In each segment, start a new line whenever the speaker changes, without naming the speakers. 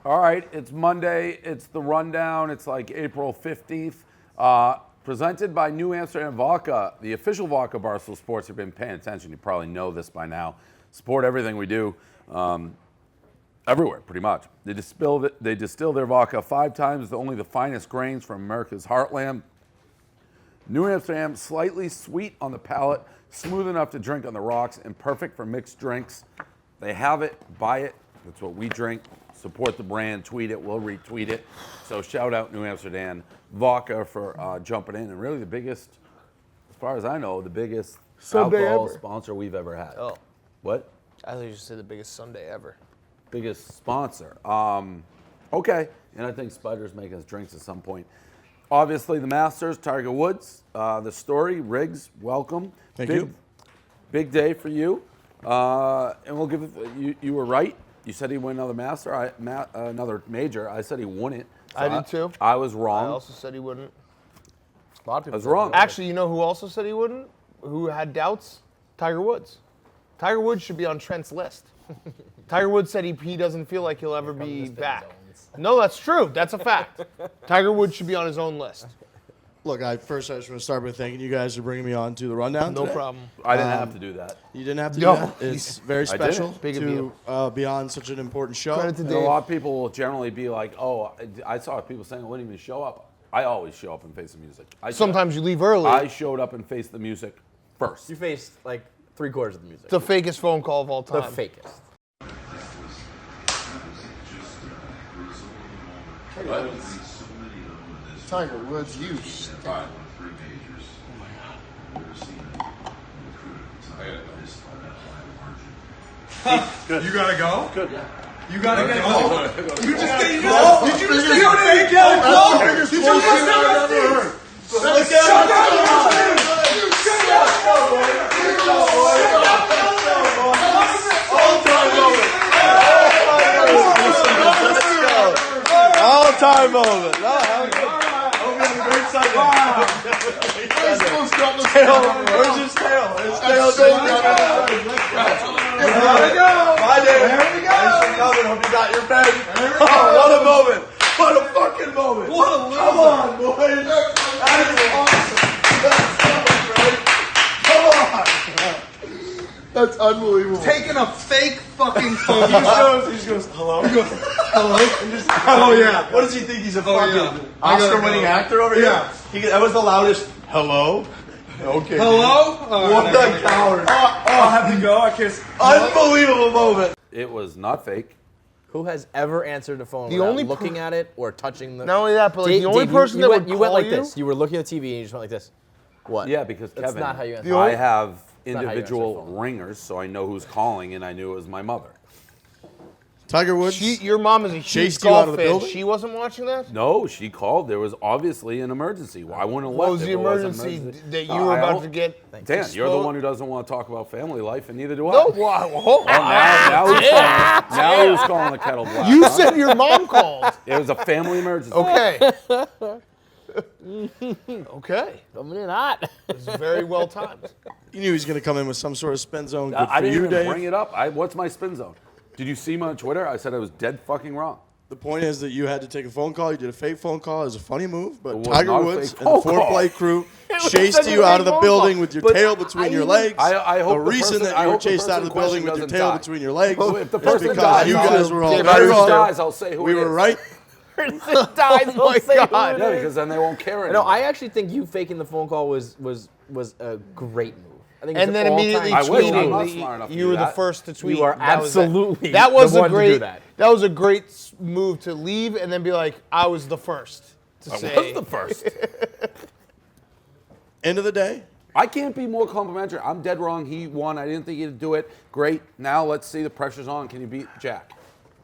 All right, it's Monday. It's the rundown. It's like April 15th. Presented by New Amsterdam Vodka, the official vodka of Barstool Sports. If you've been paying attention, you probably know this by now. Support everything we do, everywhere, pretty much. They distill their vodka 5 times, only the finest grains from America's heartland. New Amsterdam, slightly sweet on the palate, smooth enough to drink on the rocks, and perfect for mixed drinks. They have it, buy it. That's what we drink. Support the brand, tweet it, we'll retweet it. So shout out New Amsterdam Vodka for jumping in. And really the biggest, as far as I know, the biggest alcohol sponsor we've ever had.
Oh.
What?
I thought you just said the biggest Sunday ever.
Biggest sponsor. Okay. And I think Spider's making us drinks at some point. Obviously the Masters, Tiger Woods, the story, Riggs, welcome.
Thank you.
Big day for you. And we'll give it, you were right. You said he'd win another master, another major. I said he wouldn't. So
I did too.
I was wrong.
I also said he wouldn't.
A lot of people
I was wrong.
Actually, you know who also said he wouldn't? Who had doubts? Tiger Woods. Tiger Woods should be on Trent's list. Tiger Woods said he doesn't feel like he'll ever be back. No, that's true. That's a fact. Tiger Woods should be on his own list.
Look, I just want to start by thanking you guys for bringing me on to the rundown
No
today.
problem.
I didn't have to do that.
You didn't have to do
No.
that. It's very special
Big of you.
to be on such an important show.
Credit to
And
Dave.
a lot of people will generally be like, oh, I saw people saying I wouldn't even show up. I always show up and face the music.
Sometimes you leave early.
I showed up and faced the music first.
You faced like 3/4 of the music.
The fakest phone call of all
The
time.
fakest.
Tiger Woods, you stop.
You gotta go? Good. You gotta get home? You just did you just say your name? Did you just say your name? Shut up!
All-time moment. Where's his tail? His tail
There we go!
Bye, Dave.
There we go!
Thanks for coming. Hope you got your pen. Oh, what a moment. What a fucking moment.
What a loser.
Come on, boys. That is awesome. Come on.
That's unbelievable.
Taking a fake fucking phone call.
He just goes, hello?
He goes, hello? And just, oh yeah.
What does he think? He's a
Oh,
fucking
yeah.
Oscar-winning actor over
Yeah.
here? That was the loudest hello? Okay.
Hello?
What a coward.
I'll have to go. I kiss.
Unbelievable moment.
It was not fake.
Who has ever answered the phone
The
without
only
looking at it or touching the?
Not only that, but like
Dave,
the only
Dave,
person
you
that
went,
would
you went
call
like
you.
this. You were looking at the TV and you just went like this. What?
Yeah, because
That's
Kevin,
not how you answer.
I have
not how you answer
individual
the phone.
ringers, so I know who's calling, and I knew it was my mother.
Tiger Woods.
Your mom is a huge
Chased you out
golf
of the
fan.
building?
She wasn't watching that?
No, she called. There was obviously an emergency. Well, I wouldn't have
What
left
was
if
the
it wasn't
emergency
emergency.
that you were
I
about
don't-
to get?
Dan, you're the
explode?
one who doesn't want to talk about family life, and neither do I.
No, wow.
Now who's calling the kettle black?
You
huh?
said your mom called.
It was a family emergency.
Okay. Okay.
Coming in hot.
It's very well timed.
You knew he was going to come in with some sort of spin zone. Good
I
for
didn't
you,
even
Dave.
bring it up. What's my spin zone? Did you see me on Twitter? I said I was dead fucking wrong.
The point is that you had to take a phone call. You did a fake phone call. It was a funny move, but
It was
Tiger
not a
Woods
fake
and the
phone call.
foreplay crew
was
chased
such a
you out of
fake
the
phone
building
call.
with your
But
tail between your legs.
I hope
the
the
reason
person-
that
I
you were
hope the
chased out of the
person
building with your
doesn't
tail
die.
between your legs
Well, if the
is
person
because
dies,
you
I'll-
guys were all
if
very
the person
wrong.
dies, I'll say who
We
it
were
is.
right.
Dies.
Oh my God.
Yeah, because then they won't care anymore.
No, I actually think you faking the phone call was a great move. I think it's
And then
an
immediately
all-time
I wish. I'm
tweeting.
not
that
smart enough to
You
do
were the
that.
first to tweet.
You are
That was
absolutely
That was
the
a
one to
great.
do that.
That was a great move to leave and then be like, I was the first to
I
say.
was the first.
End of the day,
I can't be more complimentary. I'm dead wrong. He won. I didn't think he'd do it. Great. Now let's see. The pressure's on. Can you beat Jack?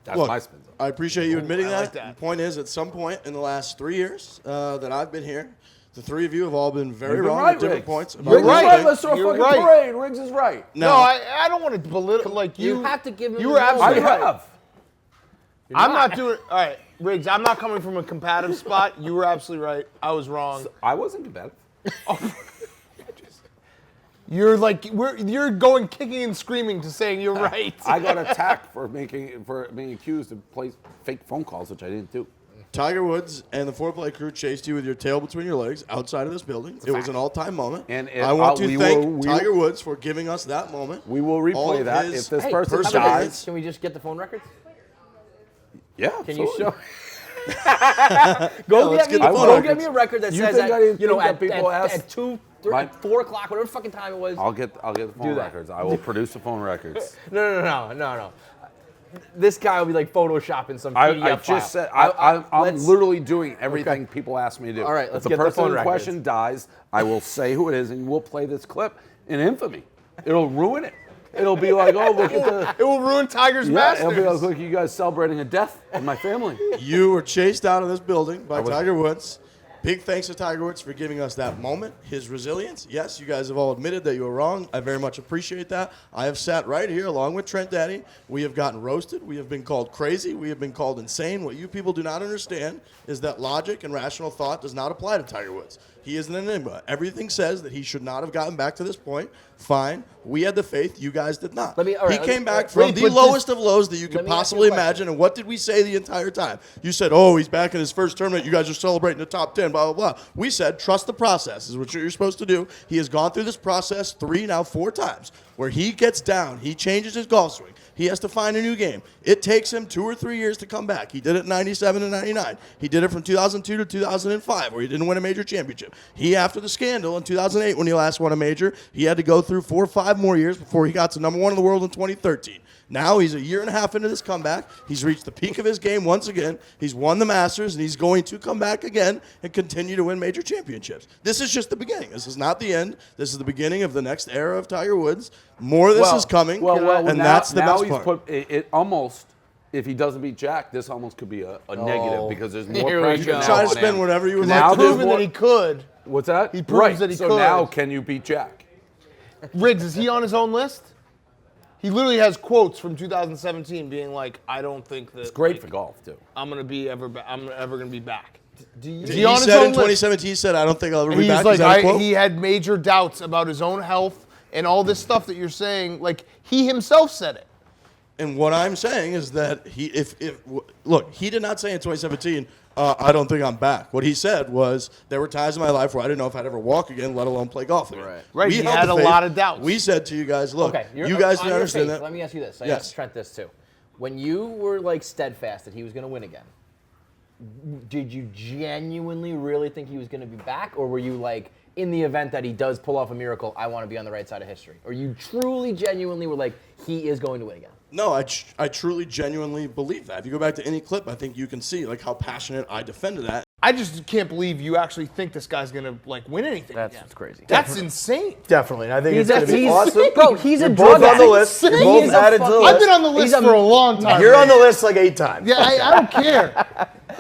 That's
look,
my spin zone.
I appreciate you admitting
I like
that.
that.
The point is, at some point in the last 3 years that I've been here, the three of you have all been very
You've been
wrong
right,
at different
Riggs.
points. about
Riggs is
one
right.
thing.
Let's throw a
You're
fucking
right.
parade. Riggs is right.
No, I don't want to belittle. Like
You have to give him
You
his
were
moment.
I
absolutely right.
have.
I'm not doing. All right, Riggs. I'm not coming from a combative spot. You were absolutely right. I was wrong.
I wasn't competitive.
You're you're going kicking and screaming to saying you're right.
I got attacked for being accused of play fake phone calls, which I didn't do.
Tiger Woods and the foreplay crew chased you with your tail between your legs outside of this building. It was an all-time moment.
And
I want to thank
we
Tiger Woods for giving us that moment.
We will
All
replay
of
that
his-
if this
Hey,
person
how about
dies.
this? Can we just get the phone records?
Yeah,
Can you
absolutely.
show? Go
let's
get
get
me.
the phone
Go get
records.
me a record that
You
says
think I didn't
that you know
think that people asked-
at 2, 3,
My-
4 o'clock, whatever fucking time it was.
I'll get the phone
Do that.
records. I will produce the phone records.
No. This guy will be like photoshopping some PDF
I
file.
just said I'm
let's-
literally doing everything people ask me to do.
All right, let's
if
get
the
the
person
phone
in
records.
question dies, I will say who it is, and we'll play this clip in infamy. It'll ruin it. It'll be like, oh, look at the.
It will ruin Tiger's
Yeah,
Masters.
it'll be like, look, you guys celebrating a death of my family.
You were chased out of this building by Tiger Woods. Big thanks to Tiger Woods for giving us that moment, his resilience. Yes, you guys have all admitted that you were wrong. I very much appreciate that. I have sat right here along with Trent Daddy. We have gotten roasted. We have been called crazy. We have been called insane. What you people do not understand is that logic and rational thought does not apply to Tiger Woods. He is an enigma. Everything says that he should not have gotten back to this point. Fine. We had the faith. You guys did not.
All right,
he came back
wait,
from the
but
lowest of lows that you
let
could
me ask you a
possibly
question.
imagine. And what did we say the entire time? You said, oh, he's back in his first tournament. You guys are celebrating the top 10, blah, blah, blah. We said, trust the process is what you're supposed to do. He has gone through this process 3, now 4 times where he gets down. He changes his golf swing. He has to find a new game. It takes him 2 or 3 years to come back. He did it in 97 and 99. He did it from 2002 to 2005 where he didn't win a major championship. He, after the scandal in 2008 when he last won a major, he had to go through 4 or 5 more years before he got to number 1 in the world in 2013. Now he's a year and a half into this comeback. He's reached the peak of his game once again. He's won the Masters, and he's going to come back again and continue to win major championships. This is just the beginning. This is not the end. This is the beginning of the next era of Tiger Woods. More of this is coming, and
now,
that's the
now
best
he's
part.
put it almost. If he doesn't beat Jack, this almost could be a negative because there's more
Here we
pressure.
go.
now
Try to
on
spend
him.
whatever you would
Now
like to
there's
do.
proven
more-
that he could.
What's that?
He proves that he
so
could.
now, can you beat Jack?
Riggs, is he on his own list? He literally has quotes from 2017 being like, "I don't think that
It's great
like,
for golf too.
I'm ever gonna be back." Is
He
he on his
said
own
in
list?
2017, he said, I don't think I'll ever be
He's
back.
like,
Is that a quote?
he had major doubts about his own health and all this stuff that you're saying. Like he himself said it.
And what I'm saying is that look, he did not say in 2017, I don't think I'm back. What he said was there were times in my life where I didn't know if I'd ever walk again, let alone play golf again.
Right,
We
he
held
had
the
a
faith.
lot of doubts.
We said to you guys, look,
Okay,
you guys
on
didn't
your
understand
faith,
that.
Let me ask you this. I
Yes.
asked Trent this too. When you were like steadfast that he was going to win again, did you genuinely really think he was going to be back, or were you like, in the event that he does pull off a miracle, I want to be on the right side of history? Or you truly, genuinely were like, he is going to win again?
No, I truly, genuinely believe that. If you go back to any clip, I think you can see like how passionate I defended that.
I just can't believe you actually think this guy's gonna like win anything.
That's
again.
crazy.
That's insane.
Definitely. I think it's going to be
he's-
awesome.
Bro, he's
You're
a
both
drug
on the
addict.
list. You're
He
both
is a
added to the
fucking-
list.
I've been on the list for a long time.
You're on the list like 8 times.
Yeah, I don't care.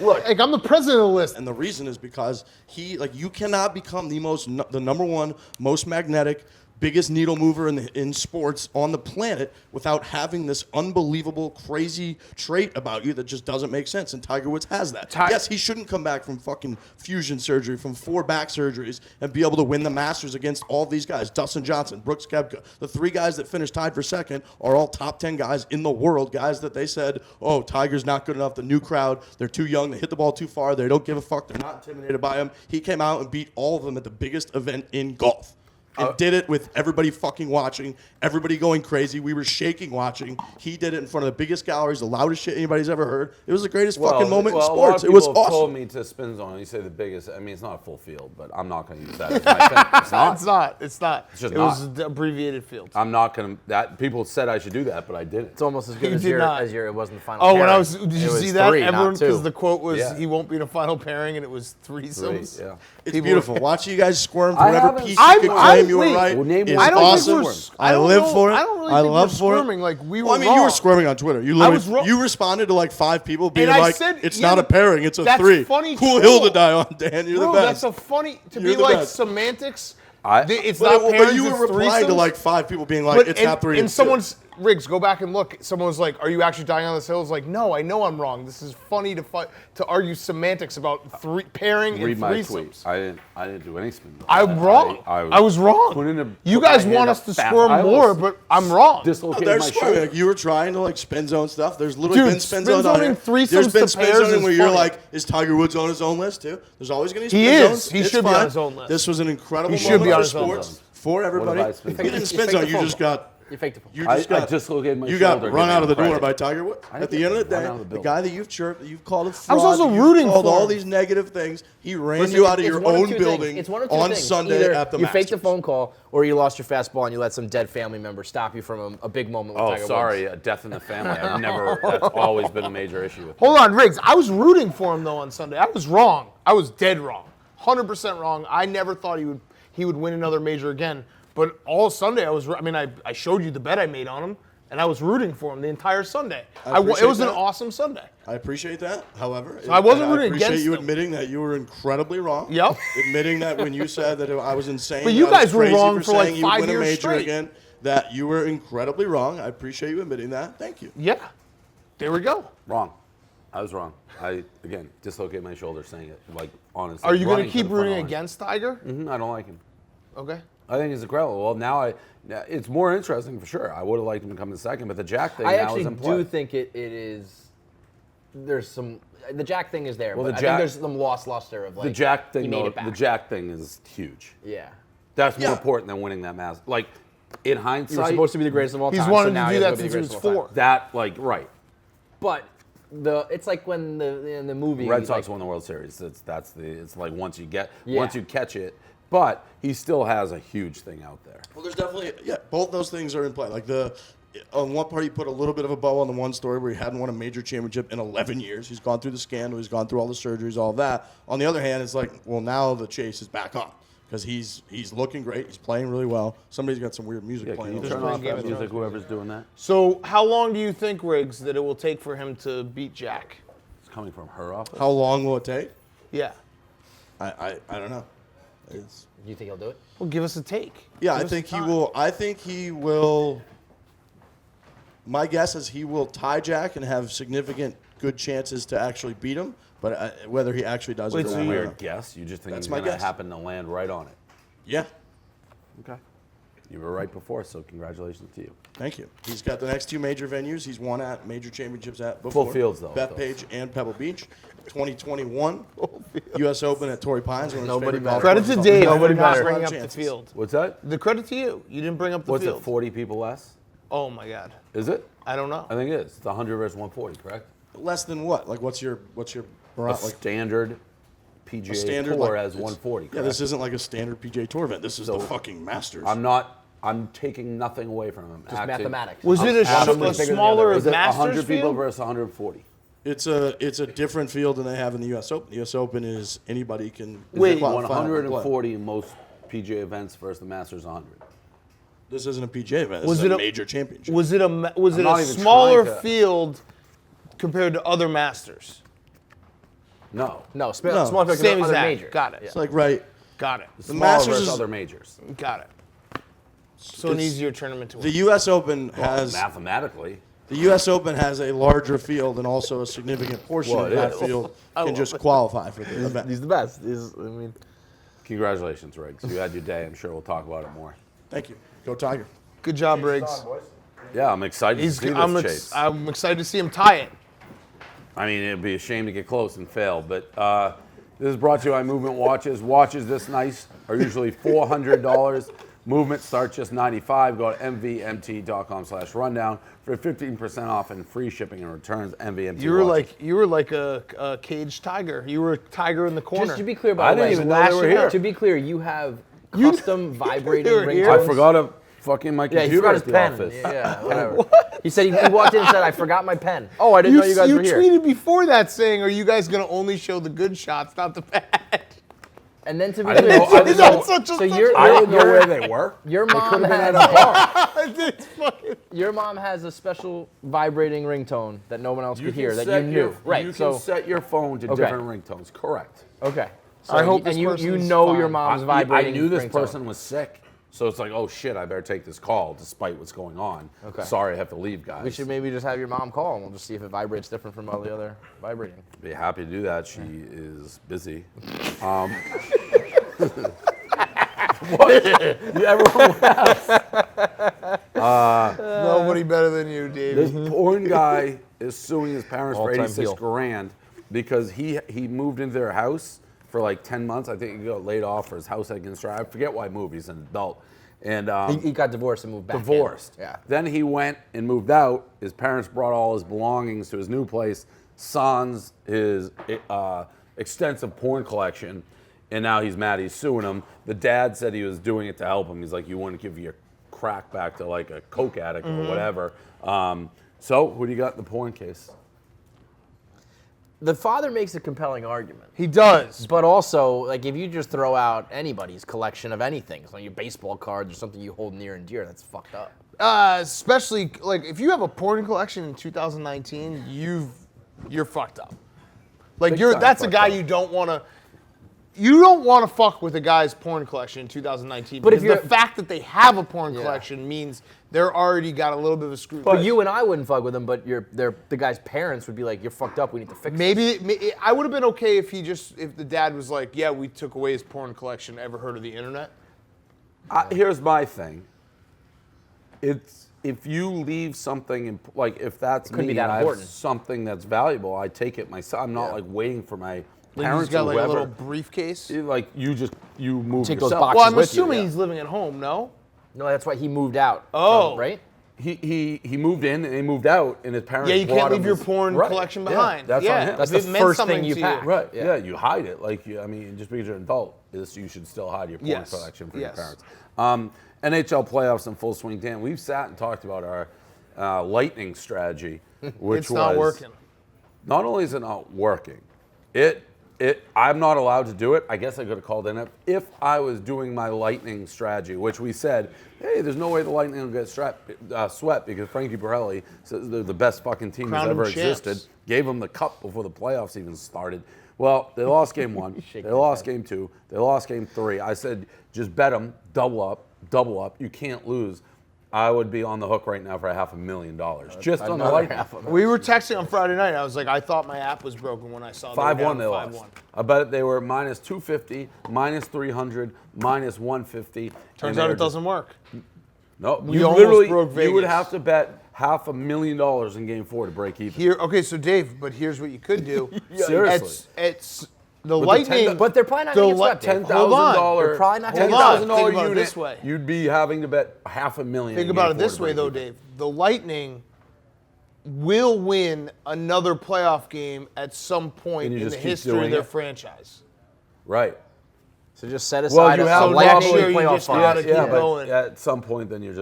Look, like I'm the president of the list.
And the reason is because you cannot become the number 1 most magnetic, biggest needle mover in sports on the planet without having this unbelievable, crazy trait about you that just doesn't make sense. And Tiger Woods has that. Yes, he shouldn't come back from fucking fusion surgery, from 4 back surgeries, and be able to win the Masters against all these guys. Dustin Johnson, Brooks Koepka. The 3 guys that finished tied for second are all top 10 guys in the world, guys that they said, oh, Tiger's not good enough. The new crowd, they're too young. They hit the ball too far. They don't give a fuck. They're not intimidated by him. He came out and beat all of them at the biggest event in golf. And did it with everybody fucking watching, everybody going crazy. We were shaking watching. He did it in front of the biggest galleries, the loudest shit anybody's ever heard. It was the greatest fucking moment in
a lot of
sports. It was
people have
awesome.
told me to spin zone. You say the biggest. I mean, it's not a full field, but I'm not going to use that as my thing. It's not.
It's not. It's not.
It's just
it was an abbreviated field.
I'm not going to. That people said I should do that, but I didn't.
It's almost as good
You
as
did
your,
not.
as your, it wasn't the final
Oh, when
pairing.
I was, did you
It was
see that?
3, not
Everyone,
2.
because the quote was,
Yeah.
he won't be in a final pairing, and it was threesomes.
Yeah.
It's
People-
beautiful. Watching you guys squirm for
I
whatever
haven't-
piece
I'm-
you could
I'm-
claim you were
wait.
right.
Well, name
is
one.
I don't
awesome.
think we're.
I
don't
live
know-
for it.
I don't really
I
think
love
we're
for it.
squirming. Like we were
Well, I mean,
wrong.
you were squirming on Twitter. You
I
literally,
was wrong.
you responded to like 5 people being
And I
like,
said,
"It's
yeah,
not a pairing, it's a
that's
3."
funny
Cool
too.
hill to die on, Dan. You're
Bro,
the best.
that's a funny to
You're
be
the
like
best.
semantics.
I-
It's
But
not
but
parents.
you were
it's
replying to
threesomes.
like 5 people being like, "It's not 3."
And
it's 2."
someone's. Riggs, go back and look. Someone was like, "Are you actually dying on this hill?" It's like, no, I know I'm wrong. This is funny to argue semantics about pairing
Read
and
my
threesomes.
tweet. I didn't do any spin.
I'm wrong. I was wrong. You guys want us to squirm more, but I'm wrong.
Dislocated
They're
my
squirming.
shoulder.
Like, you were trying to like spin zone stuff. There's literally
Dude,
been spin
spin
zones on
zoning
here.
threesomes
There's been
to
spin
pairs
zoning
is
where you're
funny.
like, is Tiger Woods on his own list too? There's always going to be
He
spin
is.
zones.
He
It's
should be on
fine.
his own list.
This was an incredible
He should
moment
be on
for
his own
sports
list.
for everybody.
What if I
You
spin
didn't
zone?
spin
You
zone.
faked
You
the
just
phone
got.
You faked the phone.
You just
I
got
dislocated my
You
shoulder
got run
getting
out of the door
credit.
by Tiger Woods.
I didn't
At the
get
end of the
run
day,
out of the
the
building.
guy that you've chirped, that you've called a fraud,
I was also
you've
rooting
called
for
all
him.
these negative things. He ran
Listen,
you out of
it's
your
one of
own
two
building
things. It's one of two
on
things.
Sunday
Either
at the
you faked the
Masters.
phone call, or you lost your fastball and you let some dead family member stop you from a big moment with
Oh,
Tiger
sorry,
Woods.
a death in the family. I've never. That's always been a major issue with me.
Hold on, Riggs. I was rooting for him though on Sunday. I was wrong. I was dead wrong. 100% wrong. I never thought he would win another major again. But all Sunday I showed you the bet I made on him, and I was rooting for him the entire Sunday. It was
appreciate
an
that.
awesome Sunday.
I appreciate that. However,
I wasn't
and
rooting
I appreciate
against
you
them.
admitting that you were incredibly wrong.
Yep.
Admitting that when you said that I was insane.
But
that
you
I was
guys were
crazy
wrong for, like,
saying he would
5
win a
years
major
straight.
again. That you were incredibly wrong. I appreciate you admitting that. Thank you.
Yeah. There we go.
Wrong. I was wrong. I again dislocated my shoulder saying it. Like honestly.
Are you going
running
to keep
the front
rooting
line.
against Tiger?
I don't like him.
Okay.
I think he's incredible. Well, now it's more interesting for sure. I would have liked him to come in second, but the Jack thing
I
now
actually
is in play.
do think it is. There's some. The Jack thing is there,
Well,
but
the
I
Jack-
think there's some lost luster of like
the Jack
he
thing,
made
though,
it back.
the Jack thing is huge.
Yeah.
That's more
Yeah.
important than winning that Masters. Like in
You
hindsight,
were supposed to be the greatest of all time.
He's wanted
so now
to do
you have
that
to be
since
the
he was
greatest of all time.
4.
that right.
But it's like when in the movie
Red Sox
like,
won the World Series. It's like once you catch it, but he still has a huge thing out there.
Well, there's definitely both those things are in play. Like on one part, he put a little bit of a bow on the one story where he hadn't won a major championship in 11 years. He's gone through the scandal. He's gone through all the surgeries, all of that. On the other hand, it's like, well, now the chase is back on because he's looking great. He's playing really well. Somebody's got some weird music
Yeah, can
playing.
you
over
turn
there.
off
Game
that
of
music?
Thrones.
Whoever's doing that.
So how long do you think, Riggs, that it will take for him to beat Jack?
It's coming from her office.
How long will it take?
Yeah.
I don't know. It's,
Do you think he'll do it?
Well, give us a take.
yeah,
Give
I
us
think
a
he
time.
will. I think he will. My guess is he will tie Jack and have significant good chances to actually beat him. But whether he actually does
Wait,
it,
so
or
That's a
not, I don't
weird
know.
guess. You just think
That's
it's
my
going to
guess.
happen to land right on it.
Yeah,
Okay. You were right before, so congratulations to you.
thank you. He's got the next 2 major venues. He's won at major championships at before.
fields, though,
Bethpage and Pebble Beach. 2021 U.S. Open at Torrey Pines. one of his
Nobody
favorite
better.
golf
Credit
courses
to
on
Dave
the
for
planet.
not
Has a lot
bringing
of
up the
chances.
field.
What's that?
The credit to you. You didn't bring up the
What's
field.
it, 40 people less?
Oh, my God.
Is it?
I don't know.
I think it is. It's 100 versus 140, correct?
Less than what? Like, what's your
A
like
standard PGA
a standard
Tour
like
has
it's-
140,
Yeah,
correct?
this isn't like a standard PGA Tour event. This is the
So,
fucking Masters.
I'm taking nothing away from him.
Just mathematics.
Was it a
Absolutely.
smaller
Is it
Masters
100 people
field?
versus 140?
It's a different field than they have in the U.S. Open. The U.S. Open is anybody can.
Wait,
qualify and play.
140 in most PGA events versus the Masters 100.
This isn't a PGA event. This
Was
is
it
a
a-
major championship.
Was it a
not
a
even
smaller
trying to-
field compared to other Masters?
No.
No,
No.
small field
Same
other
exact.
major.
Got it.
It's like right.
Got it.
The
Smaller
Masters
versus
is
other majors.
Got it. So an
It's-
easier tournament to
The
win.
U.S. Open
Well,
has
mathematically.
the U.S. Open has a larger field and also a significant portion
Well,
of
it
that
is.
field can just qualify for the event.
He's the best.
Congratulations, Riggs. You had your day. I'm sure we'll talk about it more.
Thank you. Go Tiger.
Good job, Riggs.
Yeah, I'm excited to see this chase.
I'm excited to see him tie it.
I mean, it'd be a shame to get close and fail, but this is brought to you by Movement Watches. Watches this nice are usually $400. Movement starts just $95. Go to mvmt.com/rundown for 15% off and free shipping and returns. MVMT.
You were
watches.
like a caged tiger. You were a tiger in the corner.
Just to be clear, by
I
the way,
didn't even know they were here.
To be clear, you have custom vibrating
were here?
ringtones.
I forgot a fucking my
Yeah,
computer
he forgot
at
his
the
pen.
office.
Yeah, whatever. He said he walked in and said, "I forgot my pen." Oh, I didn't know you guys were here.
tweeted before that saying, "Are you guys gonna only show the good shots, not the bad?"
And then to be
I didn't
clear,
know- I didn't know-
so your
I didn't know where they were.
your mom
It's fucking-
your mom has a special vibrating ringtone that no one else could hear
can
that you
set
knew.
your-
Right.
You
so
can set your phone to
Okay.
different ringtones. Correct.
okay. So
I hope this
and you
person's
know your
fine.
mom's
I
vibrating.
knew this
ringtone.
person was sick, So it's like, oh shit, I better take this call despite what's going on.
Okay.
Sorry, I have to leave, guys.
We should maybe just have your mom call, and we'll just see if it vibrates different from all the other vibrating.
Be happy to do that. She is busy. Everyone else.
Nobody better than you,
This
Davey.
porn guy is suing his parents for
All-time
86
heel.
grand because he moved into their house for like 10 months. I think he got laid off for his house had construction. I forget why he moved. He's an adult. And
He got divorced and moved back.
divorced.
In. Yeah.
Then he went and moved out. His parents brought all his belongings to his new place, sans his extensive porn collection, and now he's mad. He's suing him. The dad said he was doing it to help him. He's like, you wouldn't give your crack back to like a coke addict or whatever. So who do you got in the porn case?
The father makes a compelling argument.
He does.
But also, like, if you just throw out anybody's collection of anything, so your baseball cards or something you hold near and dear, that's fucked up.
Especially like if you have a porn collection in 2019, you're fucked up. Like
Big
you're
time
that's a
fucked
guy
up.
you don't want to fuck with a guy's porn collection in 2019.
But if
because
you're-
the fact that they have a porn
Yeah.
collection means they're already got a little bit of a screw.
But you and I wouldn't fuck with them, but the guy's parents would be like, you're fucked up, we need to fix this.
maybe I would have been okay if the dad was like, yeah, we took away his porn collection. Ever heard of the internet?
Here's my thing. It's if you leave something like if that's
couldn't
me
be that
and I have
important.
something that's valuable, I take it myself. I'm not like waiting for my
Like
parents
he's got
or
like a
whoever.
little briefcase.
Like you move
Take those
yourself.
boxes
Well, I'm
with you,
assuming
yeah.
he's living at home. No.
No, that's why he moved out.
Oh.
Right?
He moved in and he moved out and his parents.
Yeah, you
brought
can't
him
leave your
his-
porn
Right,
collection
yeah,
behind.
that's
yeah,
on him.
That's
if
the
it meant
first
something
thing you
to
pack.
Right.
Yeah.
Yeah. You hide it. Like I mean, just because you're an adult, you should still hide your porn
Yes.
collection from your
Yes.
parents. NHL playoffs in full swing. Dan, we've sat and talked about our lightning strategy, which
It's not working.
Not only is it not working, I'm not allowed to do it. I guess I could have called in it if I was doing my lightning strategy, which we said, hey, there's no way the Lightning will get swept because Frankie Borelli says they're the best fucking team
Crowned
that's ever
them champs.
existed. Gave them the cup before the playoffs even started. Well, they lost game one. They lost game two. They lost game three. I said, just bet them, double up. You can't lose. I would be on the hook right now for $500,000 just on the
Another
Lightning.
half of it.
We were texting on Friday night. I was like, I thought my app was broken when I saw they were
5-1
down
they lost.
5-1.
I bet they were minus 250, minus 300, minus 150.
Turns out it doesn't work.
No,
We
you
almost
literally
broke
you would
Vegas.
have to bet $500,000 in game 4 to break even.
Here, okay, so Dave, but here's what you could do.
Seriously.
It's the
With the
Lightning.
But they're probably not going to get swept. Dave.
$10,000.
They're probably not gonna
Hold on. Think
$10,000
about it
unit.
this way.
You'd be having to bet $500,000.
Think
in
about
game
it
4
this
to
way,
break
though,
even.
Dave. The Lightning will win another playoff game at some point
And you
in the
just keep
history
doing
of their
it?
franchise.
Right.
So just set
Well,
aside
you
a
have
Lightning
next year you
playoff
just
fund.
gotta keep
but
going.
at some point, then you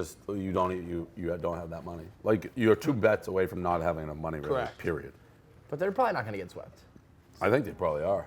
don't have that money. Like you're 2 bets away from not having enough money. Really,
Correct.
period.
But they're probably not going to get swept.
I think they probably are.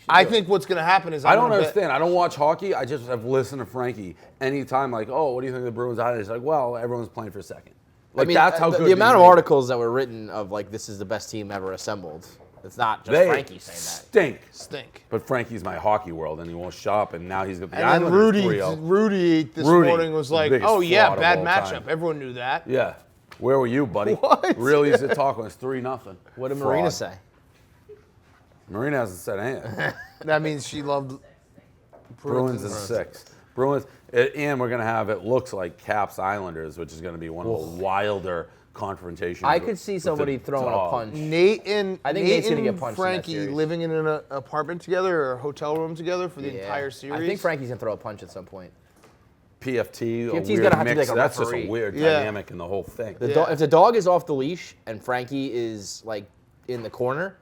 I think what's going to happen is
I don't understand. I don't watch hockey. I just have listened to Frankie anytime. Like, oh, what do you think of the Bruins? He's like, well, everyone's playing for second. Like that's how good
the amount of
you make it.
articles that were written of like this is the best team ever assembled. It's not just
They
Frankie saying
stink.
Stink.
But Frankie's my hockey world, and he won't shut up. And now he's got the
And then
Islanders
Rudy
3-0.
this
Rudy,
morning was
the
like,
biggest
oh, yeah,
fraud of
bad
all
matchup.
time.
Everyone knew that.
Yeah. Where were you, buddy?
What?
Real easy to talk when it's 3-0.
that. What did Marina say?
Marina hasn't said anything.
That means she loved
Bruins in 6. Bruins, and we're going to have, it looks like, Caps Islanders, which is going to be one of the wilder confrontations.
I could see
with
somebody
the
throwing a
dog.
punch.
Nate and
I think
Nate
Nate's gonna
and
get punched in that
Frankie
series.
living in an apartment together or a hotel room together for the entire series.
I think Frankie's going to throw a punch at some point.
PFT, a
PFT's
weird
gonna have to be
mix.
like a
That's just a
referee.
weird
Yeah.
dynamic in the whole thing.
If the dog is off the leash and Frankie is like in the corner,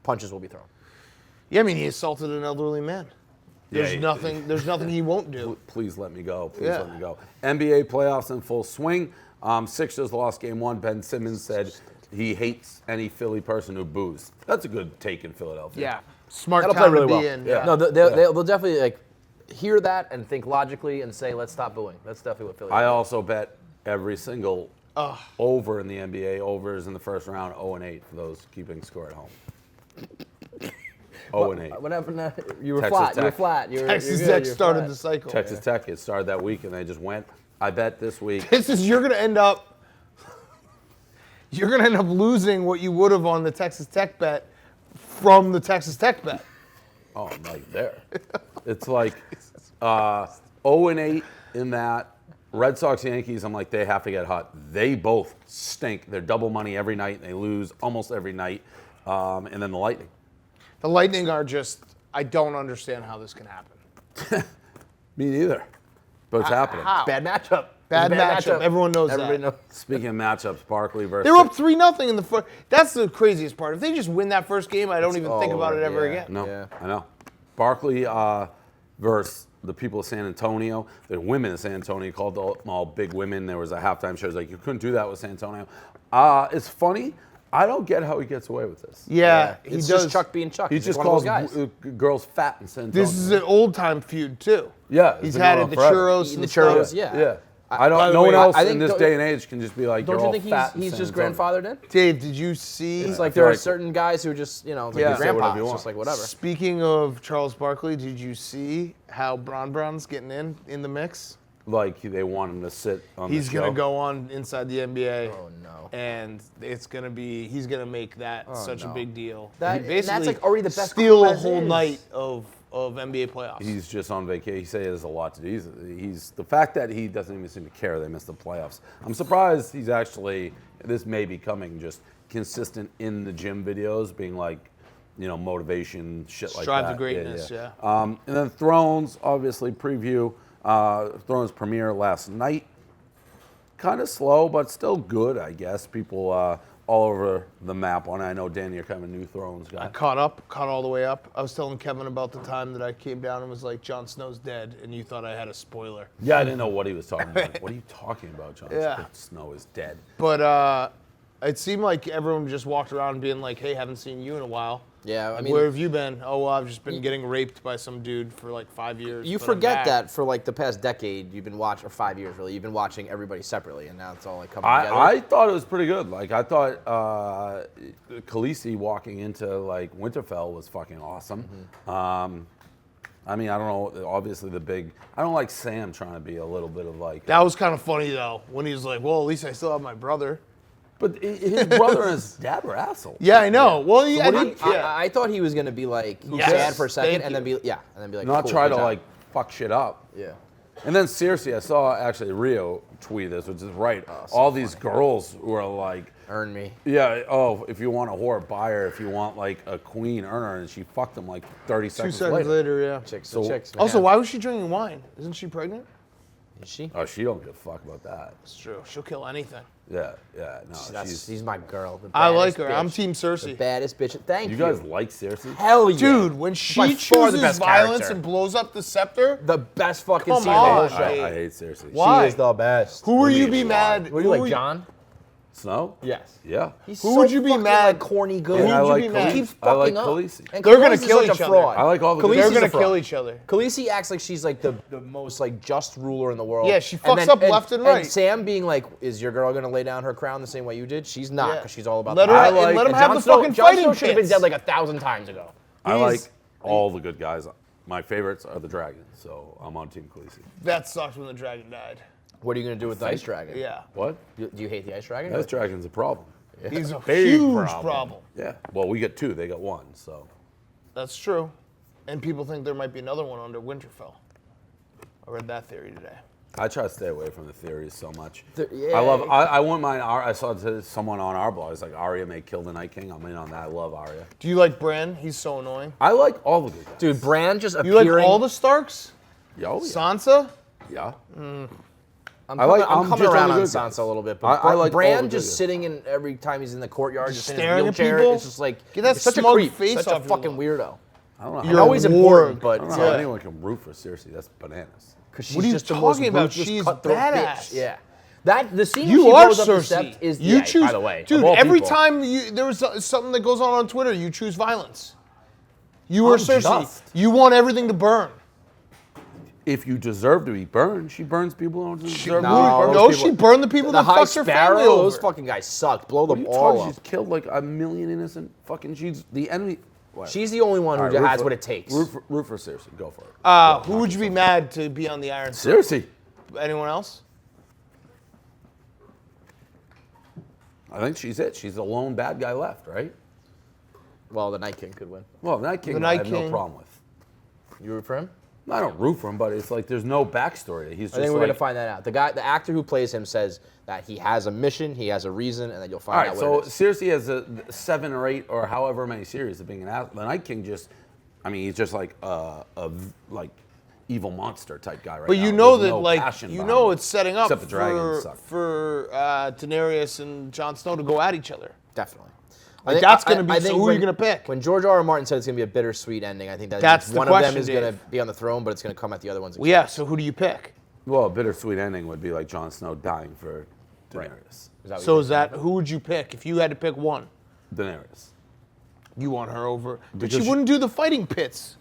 punches will be thrown.
Yeah, I mean he assaulted an elderly man. There's nothing. There's nothing he won't do.
Please let me go. Please
Yeah.
let me go. NBA playoffs in full swing. Sixers lost game 1. Ben Simmons said he hates any Philly person who boos. That's a good take in Philadelphia.
Yeah, smart
That'll
time
play really
to
well.
be in.
Yeah.
No, they'll definitely like hear that and think logically and say, let's stop booing. That's definitely what Philly.
I
does.
also bet every single over in the NBA. Overs in the first round, 0-8 for those keeping score at home. 0-8.
What happened? You were
Texas
flat. You were
Tech.
flat. You were,
Texas
you're
Tech
good, you're
started
flat.
the cycle.
Texas Tech, it started that week, and they just went. I bet this week.
You're gonna end up losing what you would have on the Texas Tech bet from the Texas Tech bet.
Oh, I'm like there. It's like 0-8 in that. Red Sox, Yankees, I'm like, they have to get hot. They both stink. They're double money every night, and they lose almost every night. And then the Lightning.
The Lightning are just, I don't understand how this can happen.
Me neither. But it's happening.
How?
Bad matchup.
Bad matchup. Everyone knows
Everybody
that.
knows.
Speaking of matchups, Barkley versus...
They're up 3-0 in the first. That's the craziest part. If they just win that first game, I don't even think about it ever again.
No,
Yeah.
I know. Barkley versus the people of San Antonio. The women of San Antonio called them all big women. There was a halftime show. It was like, you couldn't do that with San Antonio. It's funny. I don't get how he gets away with this.
Yeah, he
It's
does.
just Chuck being Chuck.
He
He's
just
one of
calls
those guys.
girls fat in San Antonio.
This is an old time feud too.
Yeah, it's
he's
been
had
going
it
on
the
forever.
churros
Eating
and
the
stuff.
churros, yeah.
Yeah.
By
No
the
one
way,
else
I
in
think
this
don't-
day and age can just be like,
Don't
you're
you
all
think
fat in
he's
San
just
Antonio.
grandfathered in?
Dave, did you see?
It's like
feel
there are
like-
certain guys who are just, you know, it's like
Yeah.
your
Say
grandpa.
whatever you
It's
want.
just like whatever.
Speaking of Charles Barkley, did you see how Bron's getting in the mix?
Like they want him to sit on
He's
the show.
gonna go on Inside the NBA.
Oh, no.
And he's gonna make that such a
no.
big deal.
That-
He
and that's, like, already the best
steal
call
a
as
whole
is.
night of NBA playoffs.
He's just on vacation. He says there's a lot to do. He's the fact that he doesn't even seem to care they missed the playoffs. I'm surprised he's actually. This may be coming just consistent in the gym videos, being like, you know, motivation shit like
Strive
that.
to greatness, yeah.
And then Thrones, obviously preview. Thrones premiere last night. Kind of slow, but still good, I guess. People all over the map on it. I know, Dan, you're kind of a new Thrones guy.
I caught all the way up. I was telling Kevin about the time that I came down and was like, Jon Snow's dead, and you thought I had a spoiler.
Yeah, I didn't know what he was talking about. What are you talking about, Jon?
Yeah.
Snow is dead.
But it seemed like everyone just walked around being like, hey, haven't seen you in a while.
Yeah, I mean,
Where have you been? Oh, well, I've just been getting raped by some dude for like 5 years.
you
but I'm
forget
back.
that for like the past decade, you've been watching, or 5 years really, you've been watching everybody separately, and now it's all like coming together.
I thought it was pretty good. Like, I thought Khaleesi walking into, like, Winterfell was fucking awesome. I mean, I don't know, obviously I don't like Sam trying to be a little bit of like...
That was kind of funny, though, when he was like, well, at least I still have my brother.
But his brother and his dad were assholes.
Yeah, I know. Well, yeah,
What
I
do you-
think, yeah.
I thought he was gonna be like
Yes,
sad for a second,
thank
and then be like,
Not
cool,
try
good
to,
job.
like, fuck shit up.
Yeah.
And then Cersei, I saw actually Rio tweet this, which is right. All these girls who are like...
Earn me.
Yeah, oh, if you want a whore, buy her. If you want, like, a queen, earn her. And she fucked him, like, 30
2
seconds
seconds later, yeah.
Chicks,
So-
chicks.
Also,
man.
why was she drinking wine? Isn't she pregnant?
Is she?
Oh, she don't give a fuck about that.
It's true. She'll kill anything.
Yeah, no,
She's my girl. The
I like
baddest
her. I'm
bitch.
Team
The
Cersei.
baddest bitch. Thank you.
You guys like Cersei?
Hell yeah.
Dude, when
By
she
far the
chooses
best
violence
character.
and blows up the scepter,
The best fucking
Come
scene of the
on.
whole show.
I hate Cersei.
Why?
She is the best.
who would you
mean
be
why?
mad?
What do you
who
like,
would-
John?
Snow?
Yes.
Yeah.
He's
Who
so
would you be
fucking,
mad-
like, corny good.
Who
And I
would you
like
be mad?
Khaleesi.
Keeps
I like
fucking up.
Khaleesi.
And
They're gonna
Khaleesi's
kill
such
each
a
other.
fraud.
I like all the good
They're
guys.
gonna
a fraud.
kill each other.
Khaleesi acts like she's like the most like just ruler in the world.
Yeah, she
And
fucks up left and right.
And Sam being like, "Is your girl gonna lay down her crown the same way you did?" She's not,
Yeah.
because she's all about
Let
the
her-
power.
and let him
And
have
Jon
the
Snow-
fucking
Jon
fighting
Snow should have been
chance.
dead like 1,000 times ago.
I like
He's-
all the good guys. My favorites are the dragons, so I'm on Team Khaleesi.
That sucks when the dragon died.
What are you gonna do with the ice dragon?
Yeah.
What?
Do you hate the ice dragon?
That dragon's a problem.
He's a
Big
huge
problem.
problem.
Yeah. Well, we get 2. They got 1, so.
That's true. And people think there might be another one under Winterfell. I read that theory today.
I try to stay away from the theories so much.
Yeah.
I wouldn't mind. I saw someone on our blog. It's like Arya may kill the Night King. I'm in on that. I love Arya.
Do you like Bran? He's so annoying.
I like all the good guys.
Dude, Bran just
You
appearing.
like all the Starks?
Oh, yeah.
Sansa?
Yeah.
I'm
I like-
coming, I'm
I'm
coming
just on
around
the
on
good
Sansa
guys.
a little bit, but
I like all the
Bran
good
just
guys.
sitting in every time he's in the courtyard, just in his
staring at
wheelchair.
people?
It's just like
Get that
he's such a
smug
creep,
face
such a
off your
fucking
mouth.
weirdo.
I don't know.
You're
how,
Always
a
important,
warg.
I don't
but
know how anyone can root for Cersei. That's bananas.
because she's
What are you
just the most
talking about?
ruthless,
She's
cutthroat
badass.
bitch. Yeah, that the scene
You
when she
are
blows up the
Cersei.
steps is
You
yeah,
choose.
by the way,
Dude,
of all
every
people.
time there was something that goes on Twitter, you choose violence. You are
I'm
Cersei.
just.
You want everything to burn.
If you deserve to be burned, she burns people who don't deserve to be
No,
burned.
No,
those
she
people-
burned the people
the
that
High
fucked her
Sparrow,
family over.
those fucking guys sucked. Blow
What are
them
you
all
talking?
up.
She's killed like a million innocent fucking. She's the enemy.
She's the only one who
All right,
has what it takes.
Root for Cersei. Go for it.
Who would you be mad to be on the Iron Throne?
Cersei.
Anyone else?
I think she's it. She's the lone bad guy left, right?
Well, the Night King could win.
Well, Night King,
The
I
Night
have no
King.
problem with.
You root for him?
I don't root for him, but it's like there's no backstory. He's just
I think we're
like,
gonna find that out. The actor who plays him says that he has a mission, he has a reason, and that you'll
all
find
right,
out
so
what it is.
Cersei has 7 or 8 or however many series of being an asshole. The Night King just, I mean, he's just like a evil monster type guy right
But
now.
you know
There's
that,
no
like,
passion
you
behind
know
it,
it's setting up
except the dragons suck.
for Daenerys and Jon Snow to go at each other.
Definitely.
Like, that's gonna be. So who are you gonna pick?
When George R. R. Martin said it's gonna be a bittersweet ending, I think
That's the
one of them
question,
is gonna
Dave.
be on the throne, but it's gonna come at the other one's
Well, yeah. So who do you pick?
Well, a bittersweet ending would be like Jon Snow dying for Daenerys.
So is that who would you pick if you had to pick one?
Daenerys.
You want her over, but
Because
she wouldn't do the fighting pits.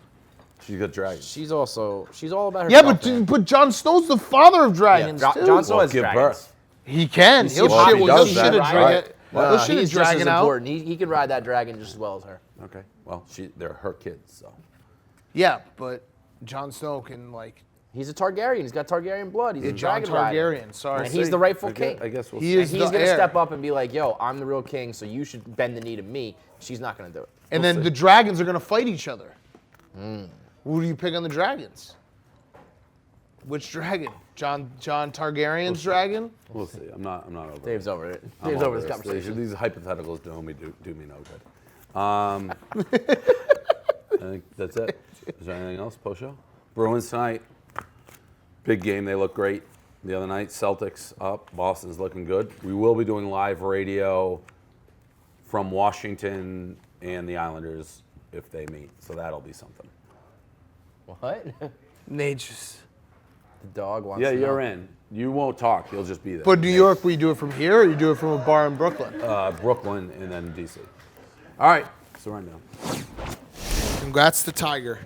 She's got dragons.
She's all about
Yeah,
herself. man.
but Jon Snow's the father of dragons too.
Jon Snow
Well,
has
give
dragons.
birth.
He can.
see
He'll
Well,
shit.
if he
He'll
does
shit
that,
a
right?
dragon.
No,
He'll shit a
he's just as
dragon out.
important. He can ride that dragon just as well as her.
Okay. Well, they're her kids, so.
Yeah, but Jon Snow can like.
He's a Targaryen. He's got Targaryen blood. He's a
Jon
dragon rider.
Targaryen. Sorry.
And he's the rightful
I
king.
guess, I guess we'll
He
see.
is
And he's
the
gonna
heir.
step up and be like, "Yo, I'm the real king, so you should bend the knee to me." She's not gonna do it.
And then the dragons are gonna fight each other. Who do you pick on the dragons? Which dragon? Jon Targaryen's dragon?
We'll see. I'm not over it.
Dave's over it.
I'm
Dave's over this
this.
conversation.
These hypotheticals do me no good. I think that's it. Is there anything else post show? Bruins tonight. Big game. They look great. The other night, Celtics up. Boston's looking good. We will be doing live radio from Washington and the Islanders if they meet. So that'll be something.
What?
Nate just.
The dog wants
Yeah,
to
you're
know.
in. You won't talk. You'll just be there.
But New York, we do it from here, or you do it from a bar in Brooklyn?
Brooklyn and then DC. All right. So right now.
Congrats to Tiger.